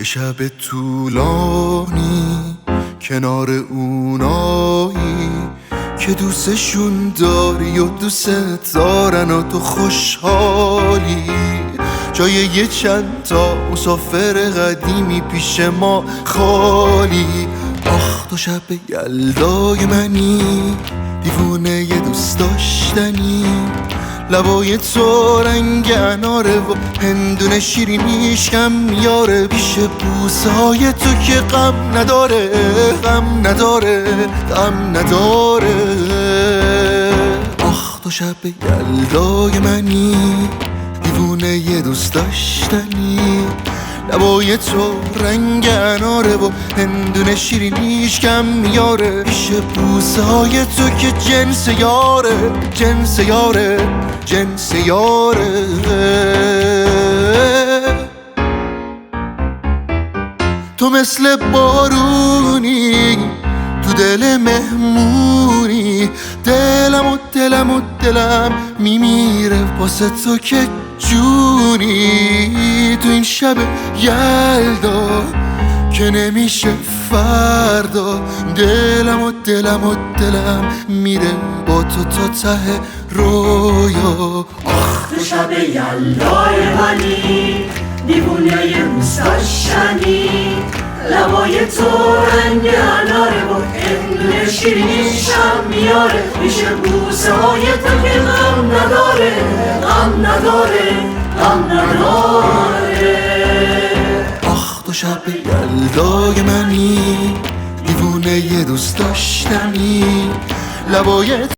یه شب طولانی کنار اونایی که دوستشون داری و دوست دارن و تو خوشحالی، جای یه چند تا مسافر قدیمی پیش ما خالی. آخ تو شب یلدای منی، دیوونه یه دوست داشتنی، لبای تو رنگ اناره و هندونه شیرینیش کم میاره، پیش بوسه های تو که غم نداره، غم نداره، غم نداره. آخ تو شب یلدای منی، دیوونه یه دوست داشتنی، لبای تو رنگ اناره و هندونه شیرینیش کم میاره، پیش بوسه های تو که جنس یاره، جنس یاره، جنس یاره. تو مثل بارونی تو دل مهمونی، دلم میمیره واسه تو که جونی. تو این شب یلدا که نمیشه فردا، دلم میره با تو تا ته رویا. آخ تو شب یلدای منی، دیوونه یه دوست داشتنی، لبای تو رنگ اناره و هندونه شیرینیشم میاره، پیش بوسه های تو که غم نداره، غم نداره، غم نداره. آخ تو شب یلدای منی، دیوونه یه دوست داشتنی، لبای